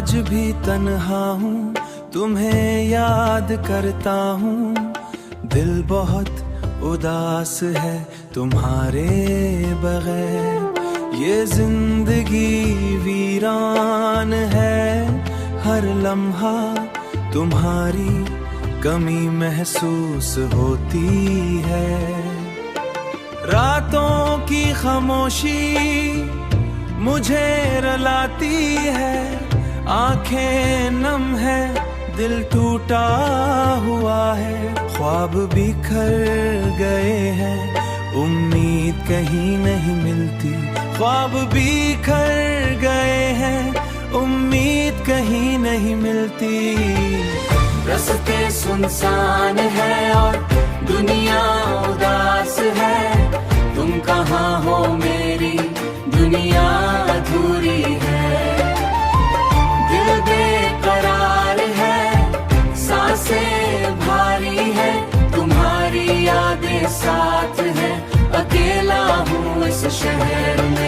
आज भी तन्हा हूँ, तुम्हें याद करता हूँ। दिल बहुत उदास है तुम्हारे बगैर। ये जिंदगी वीरान है, हर लम्हा तुम्हारी कमी महसूस होती है। रातों की खामोशी मुझे रुलाती है, आंखें नम है, दिल टूटा हुआ है। ख्वाब बिखर गए हैं, उम्मीद कहीं नहीं मिलती। ख्वाब बिखर गए हैं, उम्मीद कहीं नहीं मिलती। रास्ते सुनसान है और दुनिया उदास है। तुम कहाँ हो मेरी दुनिया अधूरी है। दिल बेकरार है, सांसें भारी है, तुम्हारी यादें साथ है। अकेला हूँ इस शहर में।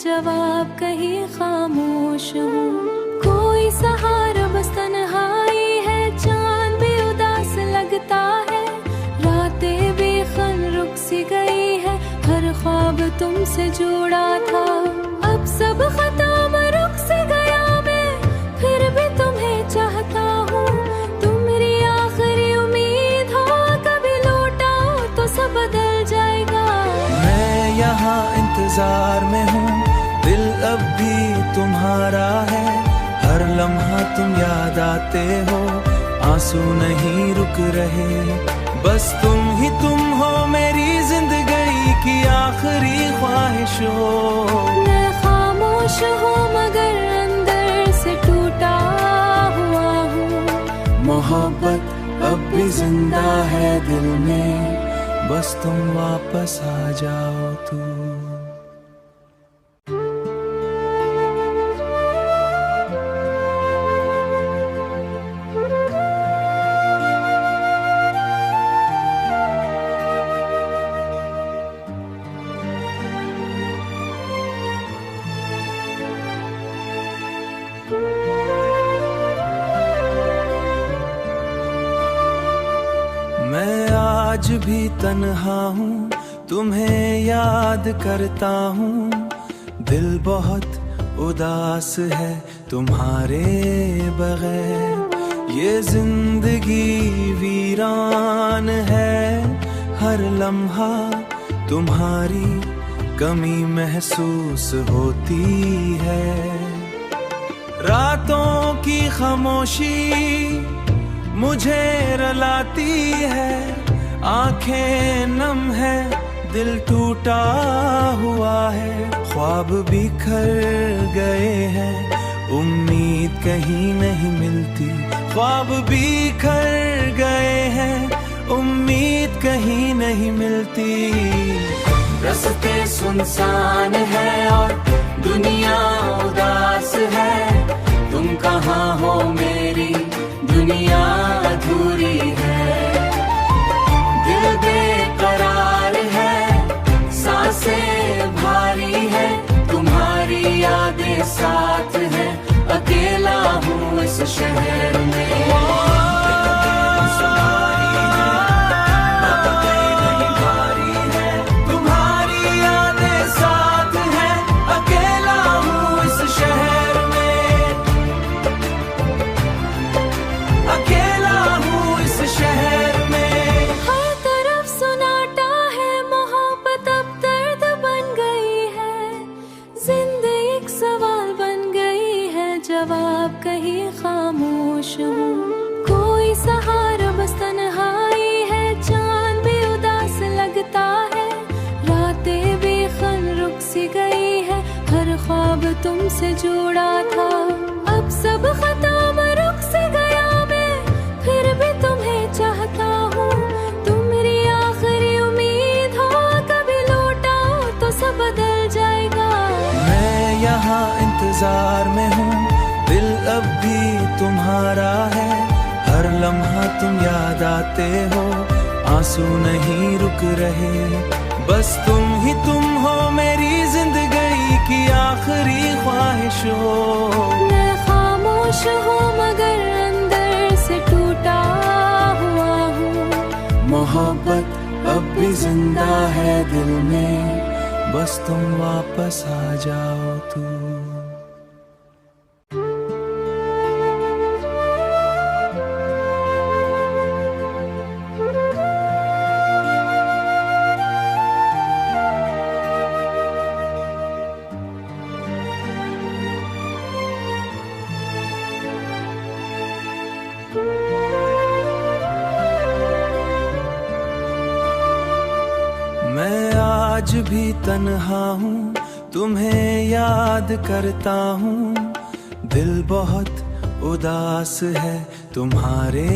जवाब कहीं खामोश हूँ, कोई सहारा बस तन्हाई है। चांद भी उदास लगता है, रातें भी खन रुक सी गई है। हर ख्वाब तुमसे जुड़ा था, अब सब खत्म रुक सी गया। मैं फिर भी तुम्हें चाहता हूँ, तुम मेरी आखिरी उम्मीद हो। कभी लौटाओ तो सब बदल जाएगा। मैं यहाँ इंतजार में हूँ, दिल अब भी तुम्हारा है। हर लम्हा तुम याद आते हो, आंसू नहीं रुक रहे। बस तुम हो मेरी जिंदगी की आखिरी ख्वाहिश हो। मैं खामोश हूँ मगर अंदर से टूटा हुआ हूँ। मोहब्बत अब भी जिंदा है दिल में, बस तुम वापस आ जाओ तू। मैं आज भी तन्हा हूँ, तुम्हें याद करता हूँ। दिल बहुत उदास है तुम्हारे बगैर। ये जिंदगी वीरान है, हर लम्हा तुम्हारी कमी महसूस होती है। रातों की खामोशी मुझे रुलाती है, आंखें नम है, दिल टूटा हुआ है। ख्वाब बिखर गए हैं, उम्मीद कहीं नहीं मिलती। ख्वाब बिखर गए हैं, उम्मीद कहीं नहीं मिलती। रास्ते सुनसान है और दुनिया उदास है। तुम कहाँ हो मेरी दुनिया अधूरी है। दिल बेकरार है, सांसें भारी है, तुम्हारी यादें साथ है। अकेला हूँ इस शहर में। जवाब कहीं खामोश हूँ, कोई सहारा बस तन्हाई है। चांद भी उदास लगता है, रातें भी खन रुक सी गई है। हर ख्वाब तुमसे जुड़ा था, अब सब खत्म रुक सी गया। मैं फिर भी इंतजार में हूँ, दिल अब भी तुम्हारा है। हर लम्हा तुम याद आते हो, आंसू नहीं रुक रहे। बस तुम हो मेरी जिंदगी की आखिरी ख्वाहिश हो। मैं खामोश हूँ मगर अंदर से टूटा हुआ हूँ। मोहब्बत अब भी जिंदा है दिल में, बस तुम वापस आ जाओ तू। मैं आज भी तन्हा हूँ, तुम्हें याद करता हूँ। दिल बहुत उदास है तुम्हारे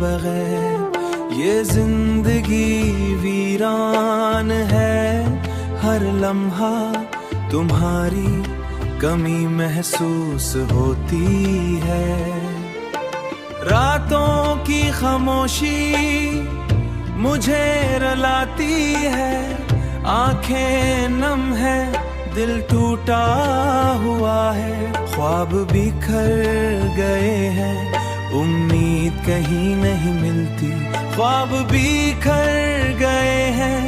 बगैर। ये जिंदगी वीरान है, हर लम्हा तुम्हारी कमी महसूस होती है। रातों की खामोशी मुझे रुलाती है, आंखें नम है, दिल टूटा हुआ है। ख्वाब बिखर गए हैं, उम्मीद कहीं नहीं मिलती। ख्वाब बिखर गए हैं,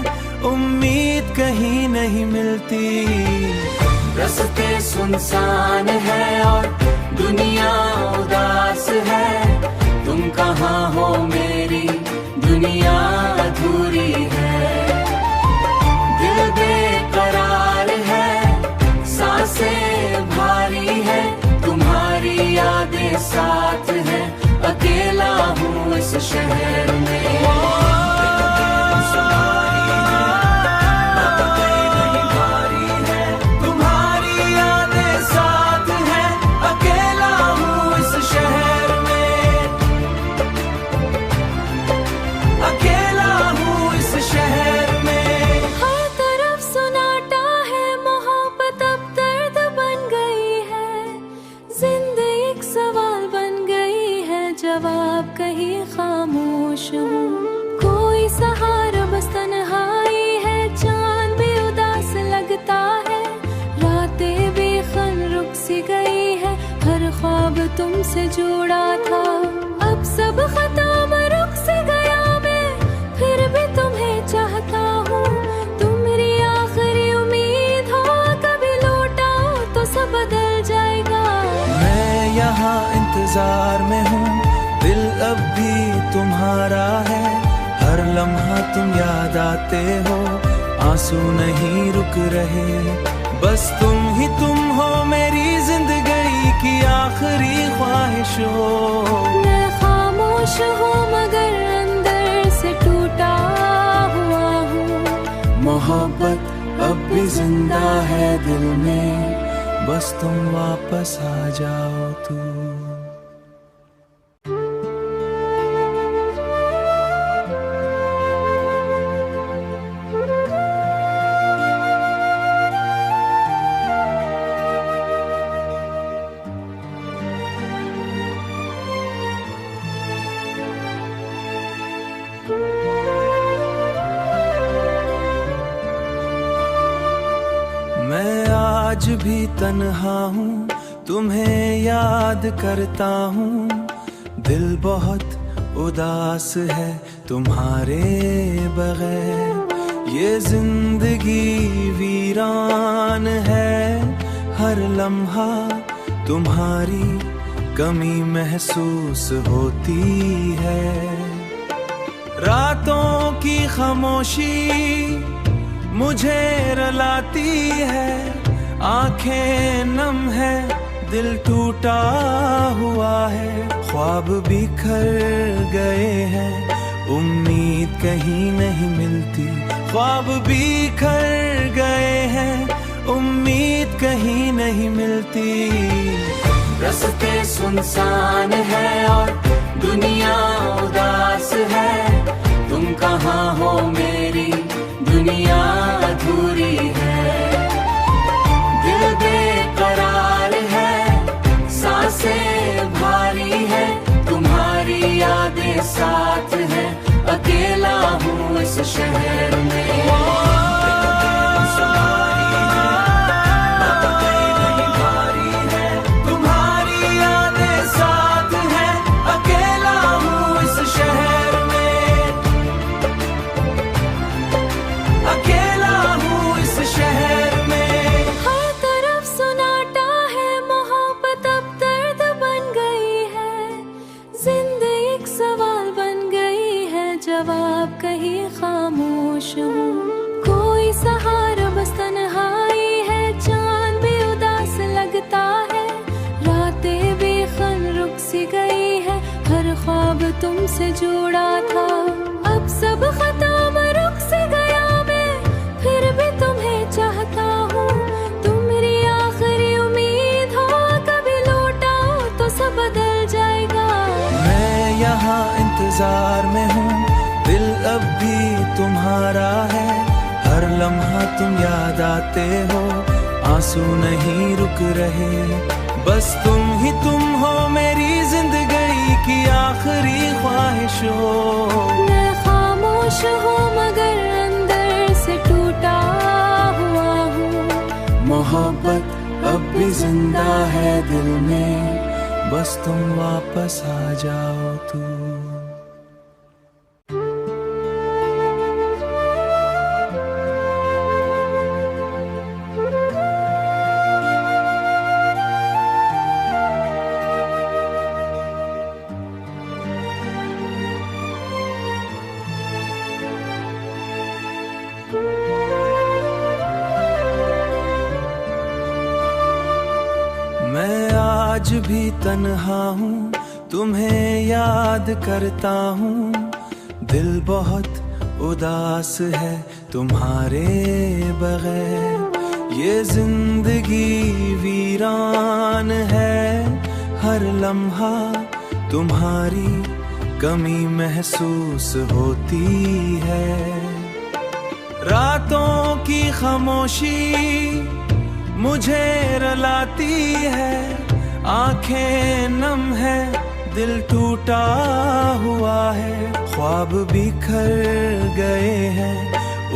उम्मीद कहीं नहीं मिलती। रास्ते सुनसान है और दुनिया उदास है। तुम कहाँ हो मेरी दुनिया अधूरी है। दिल बेकरार है, सांसें भारी है, तुम्हारी यादें साथ है। अकेला हूँ इस शहर में। जवाब कहीं खामोश हूँ, कोई सहारा बस तन्हाई है। चांद भी उदास लगता है, रातें भी खन रुक सी गई है। हर ख्वाब तुमसे जुड़ा था, अब सब खत्म रुक से गया। मैं फिर भी तुम्हें चाहता हूँ, तुम मेरी आखिरी उम्मीद हो। कभी लौटाओ तो सब बदल जाएगा। मैं यहाँ इंतजार में हूँ, दिल अब भी तुम्हारा है। हर लम्हा तुम याद आते हो, आंसू नहीं रुक रहे। बस तुम हो मेरी जिंदगी की आखिरी ख्वाहिश हो। मैं खामोश हूँ मगर अंदर से टूटा हुआ हूँ। मोहब्बत अब भी जिंदा है दिल में, बस तुम वापस आ जाओ तू। मैं आज भी तन्हा हूँ, तुम्हें याद करता हूँ। दिल बहुत उदास है तुम्हारे बगैर। ये जिंदगी वीरान है, हर लम्हा तुम्हारी कमी महसूस होती है। रातों की खामोशी मुझे रुलाती है, आंखें नम है, दिल टूटा हुआ है। ख्वाब बिखर गए हैं, उम्मीद कहीं नहीं मिलती। ख्वाब बिखर गए हैं, उम्मीद कहीं नहीं मिलती। रास्ते सुनसान है और दुनिया उदास है। तुम कहाँ हो मेरी दुनिया अधूरी है। दिल बेकरार साथ है, अकेला हूँ इस शहर में। तुम्हारी यादें साथ हैं, अकेला हूँ इस शहर में, अकेला हूँ इस शहर में। हर तरफ सुनाटा है, मोहब्बत अब दर्द बन गई है, जिंदगी एक सवाल बन गई है, जवाब कहीं खामोश हूँ। कोई सहारा बस तन्हाई है, चांद भी उदास लगता है, रातें भी खन रुक सी गई है, हर ख्वाब तुमसे जुड़ा था, अब सब खत्म रुक से गया, मैं फिर भी तुम्हें चाहता हूँ, तुम मेरी आखिरी उम्मीद हो, कभी लौटाओ तो सब बदल जाएगा। मैं यहाँ इंतजार में हूँ, दिल अब भी तुम्हारा है, हर लम्हा तुम याद आते हो, आंसू नहीं रुक रहे, बस तुम हो मेरी जिंदगी की आखिरी ख्वाहिश हो। मैं खामोश हूँ मगर अंदर से टूटा हुआ हूँ, मोहब्बत अब भी जिंदा है दिल में, बस तुम वापस आ जाओ तू। मैं आज भी तन्हा हूँ, तुम्हें याद करता हूँ, दिल बहुत उदास है तुम्हारे बगैर, ये जिंदगी वीरान है, हर लम्हा तुम्हारी कमी महसूस होती है, रातों की खामोशी मुझे रुलाती है, आंखें नम है, दिल टूटा हुआ है, ख्वाब बिखर गए हैं,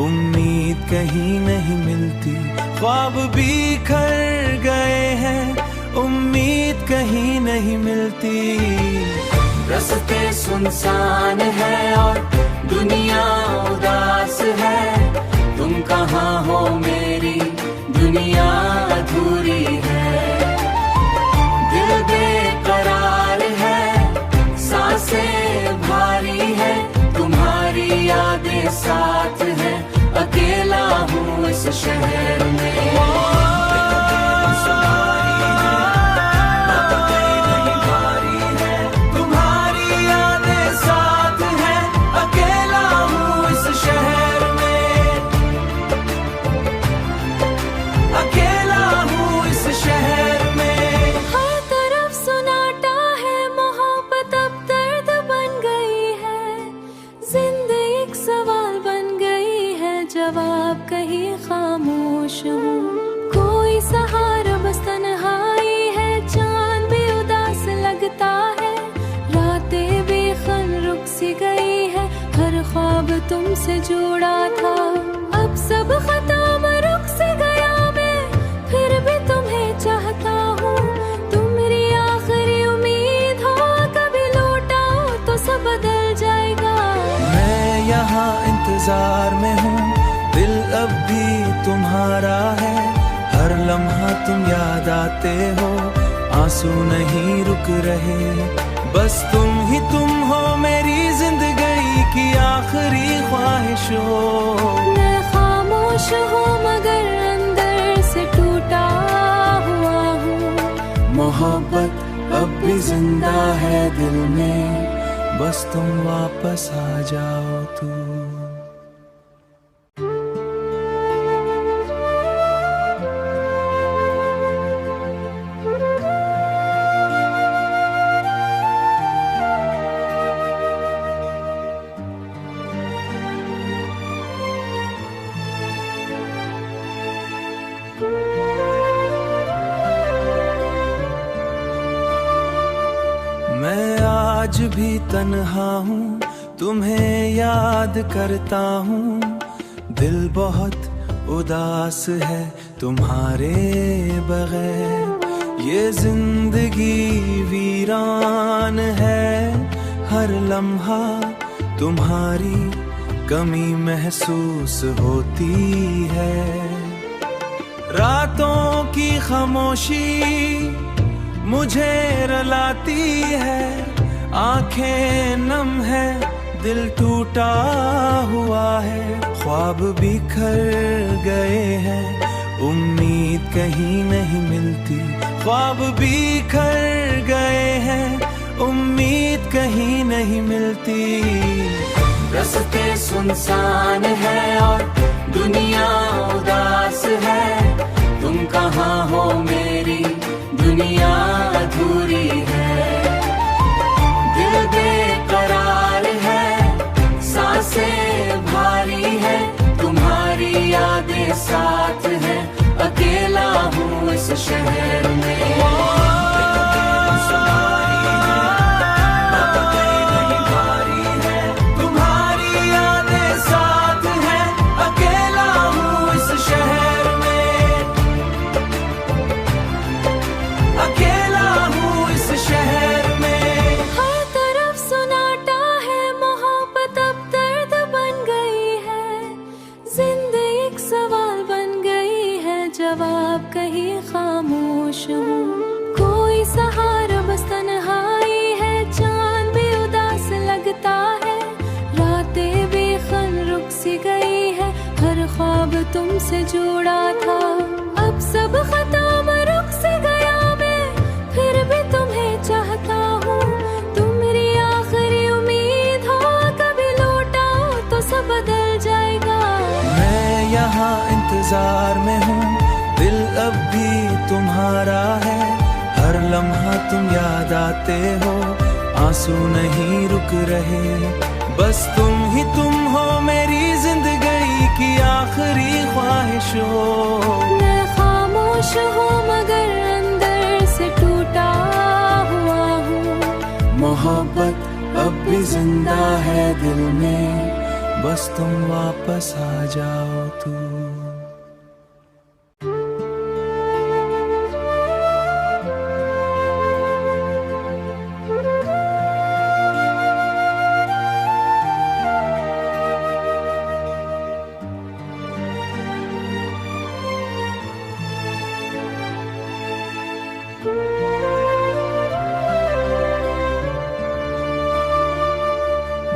उम्मीद कहीं नहीं मिलती, ख्वाब बिखर गए हैं, उम्मीद कहीं नहीं मिलती। रास्ते सुनसान है और दुनिया उदास है, तुम कहाँ हो मेरी दुनिया अधूरी है, दिल बेकरार है, सांसें भारी है, तुम्हारी यादें साथ है, अकेला हूँ इस शहर में। जवाब कहीं खामोश हूँ, कोई सहारा बस तन्हाई है, चांद भी उदास लगता है, रातें भी खन रुक सी गई है, हर ख्वाब तुमसे जुड़ा था, अब सब खत्म रुक से गया, मैं फिर भी तुम्हें चाहता हूँ, तुम मेरी आखिरी उम्मीद हो, कभी लौटाओ तो सब बदल जाएगा। मैं यहाँ इंतजार में हूँ, दिल अब भी तुम्हारा है, हर लम्हा तुम याद आते हो, आंसू नहीं रुक रहे, बस तुम हो मेरी जिंदगी की आखिरी ख्वाहिश हो। मैं खामोश हूँ मगर अंदर से टूटा हुआ हूँ, मोहब्बत अब भी जिंदा है दिल में, बस तुम वापस आ जाओ तू। आज भी तन्हा हूँ, तुम्हें याद करता हूँ। दिल बहुत उदास है तुम्हारे बगैर। ये जिंदगी वीरान है, हर लम्हा तुम्हारी कमी महसूस होती है। रातों की खामोशी मुझे रुलाती है, आंखें नम है, दिल टूटा हुआ है। ख्वाब बिखर गए हैं, उम्मीद कहीं नहीं मिलती। ख्वाब बिखर गए हैं, उम्मीद कहीं नहीं मिलती। रास्ते सुनसान है और दुनिया उदास है, तुम कहाँ हो मेरी दुनिया अधूरी है। दिल बेकरार है, सांसें भारी है, तुम्हारी यादें साथ है। अकेला हूँ इस शहर में, जवाब कहीं खामोश हूँ। कोई सहारा बस तन्हाई है, चांद भी उदास लगता है। रातें बेखन रुक सी गई है, हर ख्वाब तुमसे जुड़ा था। अब सब खत्म रुक सी गया, मैं फिर भी तुम्हें चाहता हूँ। तुम मेरी आखिरी उम्मीद हो, कभी लौटाओ तो सब बदल जाएगा। मैं यहाँ इंतजार में हूँ, दिल अब भी तुम्हारा है। हर लम्हा तुम याद आते हो, आंसू नहीं रुक रहे। बस तुम ही तुम हो, मेरी जिंदगी की आखिरी ख्वाहिश हो। मैं खामोश हूँ मगर अंदर से टूटा हुआ हूँ। मोहब्बत अब भी जिंदा है दिल में, बस तुम वापस आ जाओ तू।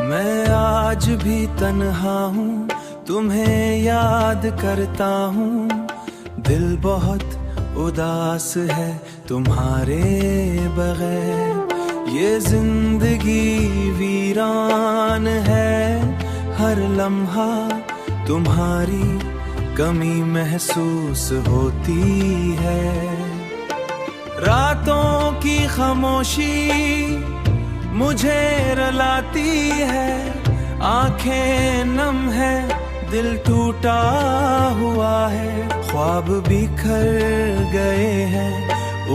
मैं आज भी तन्हा हूँ, तुम्हें याद करता हूँ। दिल बहुत उदास है तुम्हारे बगैर। ये जिंदगी वीरान है, हर लम्हा तुम्हारी कमी महसूस होती है। रातों की खामोशी मुझे रुलाती है, आंखें नम है, दिल टूटा हुआ है। ख्वाब बिखर गए हैं,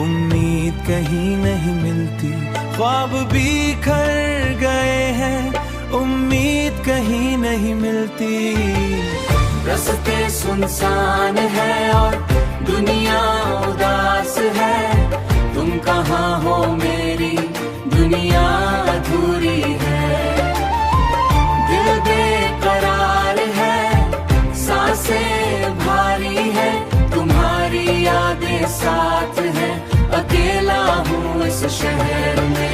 उम्मीद कहीं नहीं मिलती। ख्वाब बिखर गए हैं, उम्मीद कहीं नहीं मिलती। रास्ते सुनसान है और दुनिया उदास है, तुम कहाँ हो मेरी दुनिया अधूरी है। दिल बेकरार है, सांसें भारी है, तुम्हारी यादें साथ है। अकेला हूँ इस शहर में,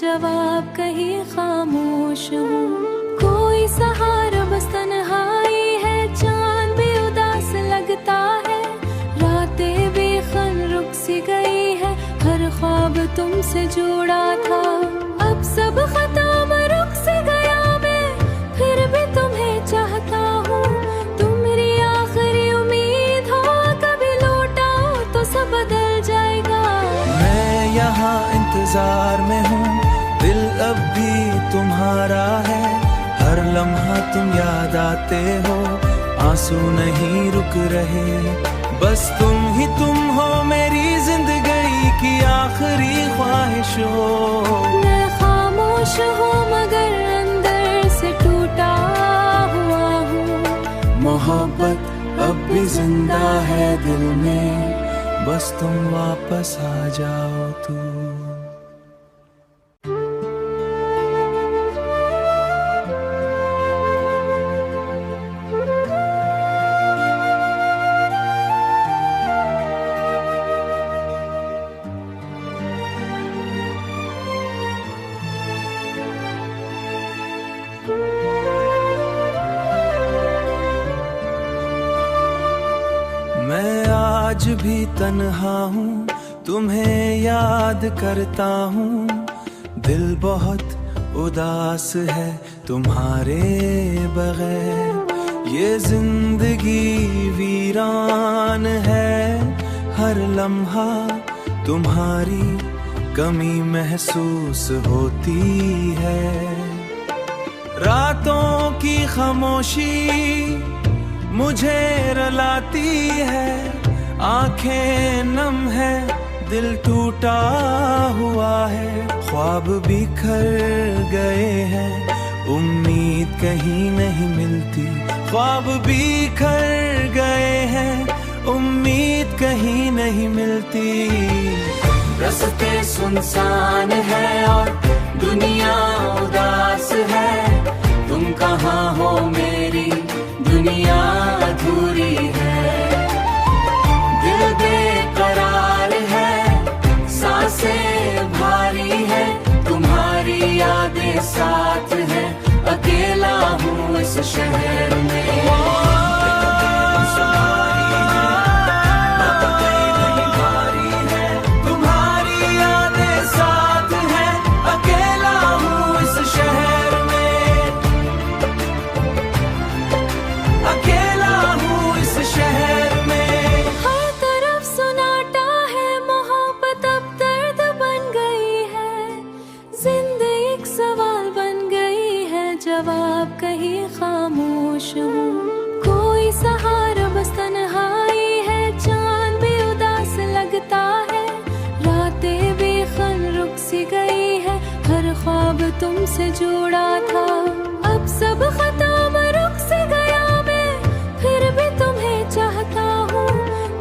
जवाब कहीं खामोश हूँ। कोई सहारा बस तन्हाई है, चांद भी उदास लगता है। रातें बेखन रुक सी गई है, हर ख्वाब तुमसे जुड़ा था। अब सब खत्म रुक सी गया, मैं फिर भी इंतजार में हूँ, दिल अब भी तुम्हारा है। हर लम्हा तुम याद आते हो, आंसू नहीं रुक रहे। बस तुम हो मेरी जिंदगी की आखिरी ख्वाहिश हो। मैं खामोश हूँ मगर अंदर से टूटा हुआ हूँ। मोहब्बत अब भी जिंदा है दिल में, बस तुम वापस आ जाओ तू। मैं आज भी तन्हा हूँ, तुम्हें याद करता हूँ। दिल बहुत उदास है तुम्हारे बगैर। ये जिंदगी वीरान है, हर लम्हा तुम्हारी कमी महसूस होती है। रातों की खामोशी मुझे रुलाती है, आंखें नम है, दिल टूटा हुआ है। ख्वाब बिखर गए हैं, उम्मीद कहीं नहीं मिलती। ख्वाब बिखर गए हैं, उम्मीद कहीं नहीं मिलती। रास्ते सुनसान है और दुनिया उदास है। तुम कहाँ हो मेरी दुनिया अधूरी है। दिल बेकरार है, सांसें भारी है। तुम्हारी यादें साथ है, अकेला हूँ इस शहर में। जवाब कहीं खामोश हूँ, कोई सहारा बस तन्हाई है। चांद भी उदास लगता है, रातें भी खन रुक सी गई है। हर ख्वाब तुमसे जुड़ा था, अब सब खत्म रुक से गया। मैं फिर भी तुम्हें चाहता हूँ,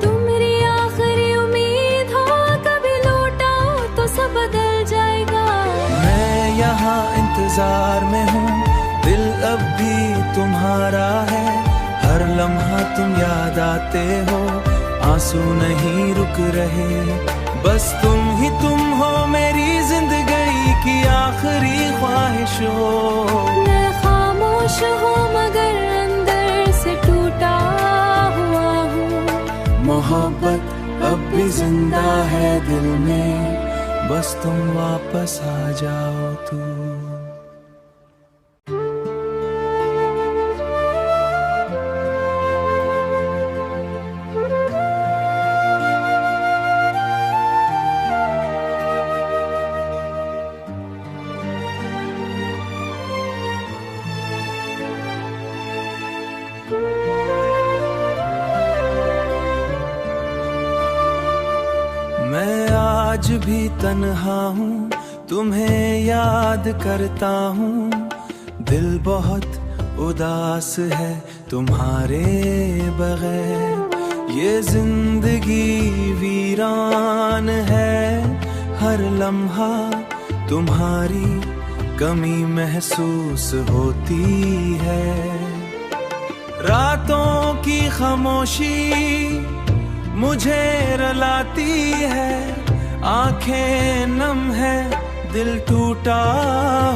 तुम मेरी आखिरी उम्मीद हो। कभी लौटाओ तो सब बदल जाएगा। मैं यहाँ इंतजार में हूँ, दिल अब भी तुम्हारा है। हर लम्हा तुम याद आते हो, आंसू नहीं रुक रहे। बस तुम हो मेरी जिंदगी की आखिरी ख्वाहिश हो। मैं खामोश हूँ मगर अंदर से टूटा हुआ हूँ। मोहब्बत अब भी जिंदा है दिल में, बस तुम वापस आ जाओ तू। मैं आज भी तन्हा हूँ, तुम्हें याद करता हूँ। दिल बहुत उदास है तुम्हारे बगैर। ये जिंदगी वीरान है, हर लम्हा तुम्हारी कमी महसूस होती है। रातों की खामोशी मुझे रुलाती है, आंखें नम है, दिल टूटा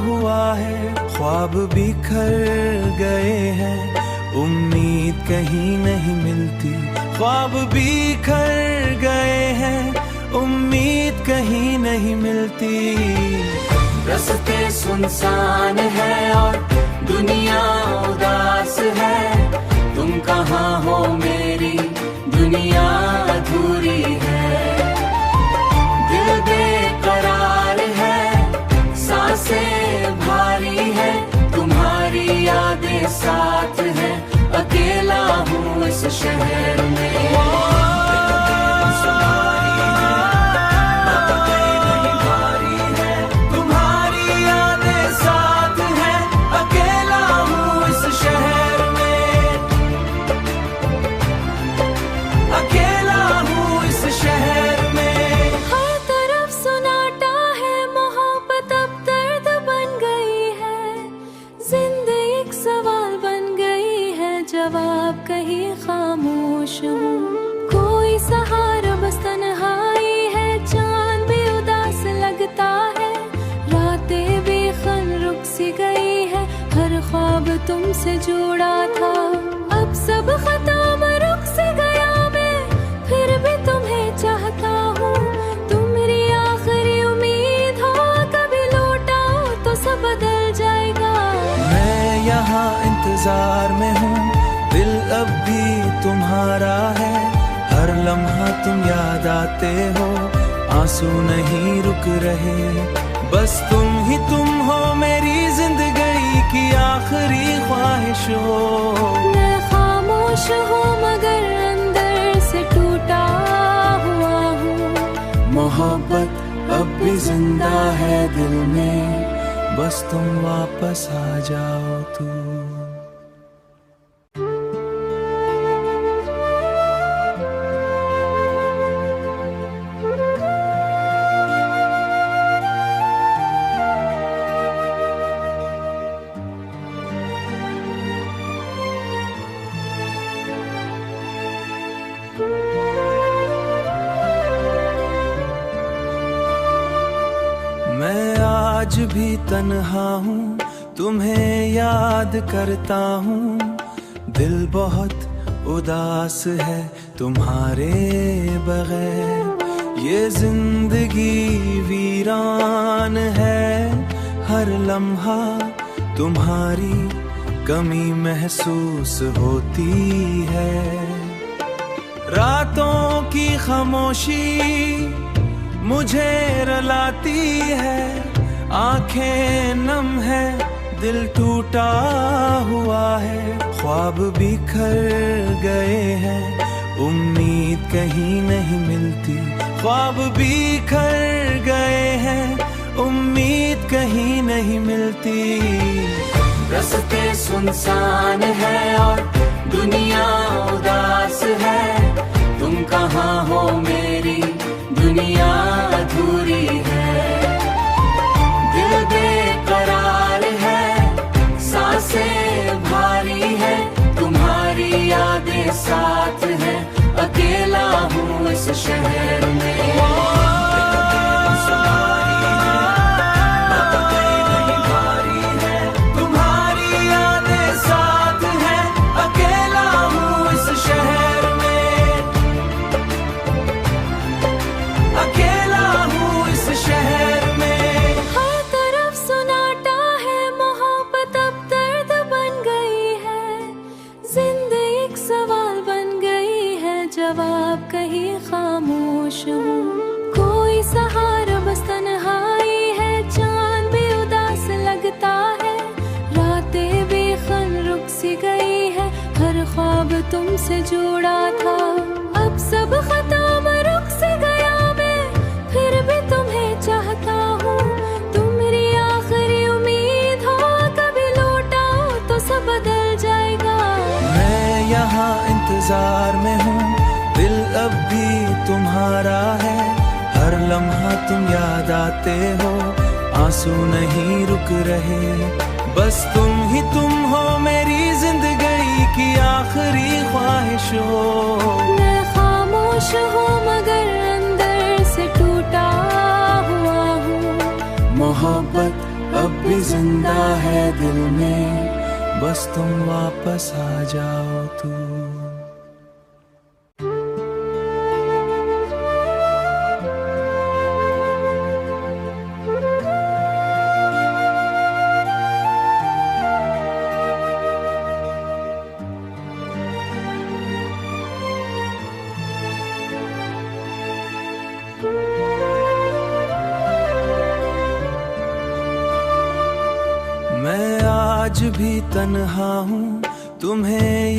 हुआ है। ख्वाब बिखर गए हैं, उम्मीद कहीं नहीं मिलती। ख्वाब बिखर गए हैं, उम्मीद कहीं नहीं मिलती। रास्ते सुनसान है और दुनिया उदास है। तुम कहाँ हो मेरी दुनिया अधूरी है। दिल बेकरार शहर में। तुम्हारी यादें साथ हैं, अकेला हूँ इस शहर में, अकेला हूँ इस शहर में। हर तरफ सुनाटा है, मोहब्बत अब दर्द बन गई है, जिंदगी एक सवाल बन गई है, जवाब कहीं खामोश हूँ। कोई सहारा बस तन्हाई है, चांद भी उदास लगता है, रातें बेखन रुक सी गई है, हर ख्वाब तुमसे जुड़ा था, अब सब खत्म रुक से गया मैं, फिर भी तुम्हें चाहता हूँ, तुम मेरी आखिरी उम्मीद हो, कभी लौटाओ तो सब बदल जाएगा। मैं यहाँ इंतजार में हूँ, दिल अब भी तुम्हारा है, हर लम्हा तुम याद आते हो, आंसू नहीं रुक रहे, बस तुम हो मेरी जिंदगी की आखिरी ख्वाहिश हो। मैं खामोश हूँ मगर अंदर से टूटा हुआ हूँ, मोहब्बत अब भी जिंदा है दिल में, बस तुम वापस आ जाओ तू। मैं आज भी तन्हा हूँ, तुम्हें याद करता हूँ, दिल बहुत उदास है तुम्हारे बगैर, ये जिंदगी वीरान है, हर लम्हा तुम्हारी कमी महसूस होती है, रातों की खामोशी मुझे रुलाती है, आंखें नम है, दिल टूटा हुआ है, ख्वाब बिखर गए हैं, उम्मीद कहीं नहीं मिलती, ख्वाब बिखर गए हैं, उम्मीद कहीं नहीं मिलती। रास्ते सुनसान है और दुनिया उदास है, तुम कहाँ हो मेरी दुनिया अधूरी है, दिल बेकरार है, सांसें भारी है, तुम्हारी यादें साथ है, अकेला हूँ इस शहर में। तुम्हारी यादें साथ हैं, अकेला हूँ इस शहर में, अकेला हूँ इस शहर में। हर तरफ सुनाटा है, मोहब्बत अब दर्द बन गई है, जिंदगी एक सवाल बन गई है, जवाब कहीं खामोश हूँ। कोई सहारा बस तन्हाई है, चांद भी उदास लगता है, रातें बेखन रुक सी गई है, हर ख्वाब तुमसे जुड़ा था, अब सब खत्म रुक से गया मैं, फिर भी तुम्हें चाहता हूँ, तुम मेरी आखिरी उम्मीद हो, कभी लौटाओ तो सब बदल जाएगा। मैं यहाँ इंतजार में हूँ, दिल अब भी तुम्हारा है, हर लम्हा तुम याद आते हो, आंसू नहीं रुक रहे, बस तुम हो मेरी जिंदगी की आखिरी ख्वाहिश हो। मैं खामोश हूँ मगर अंदर से टूटा हुआ हूँ, मोहब्बत अब भी जिंदा है दिल में, बस तुम वापस आ जाओ तू। मैं आज भी तन्हा हूँ, तुम्हें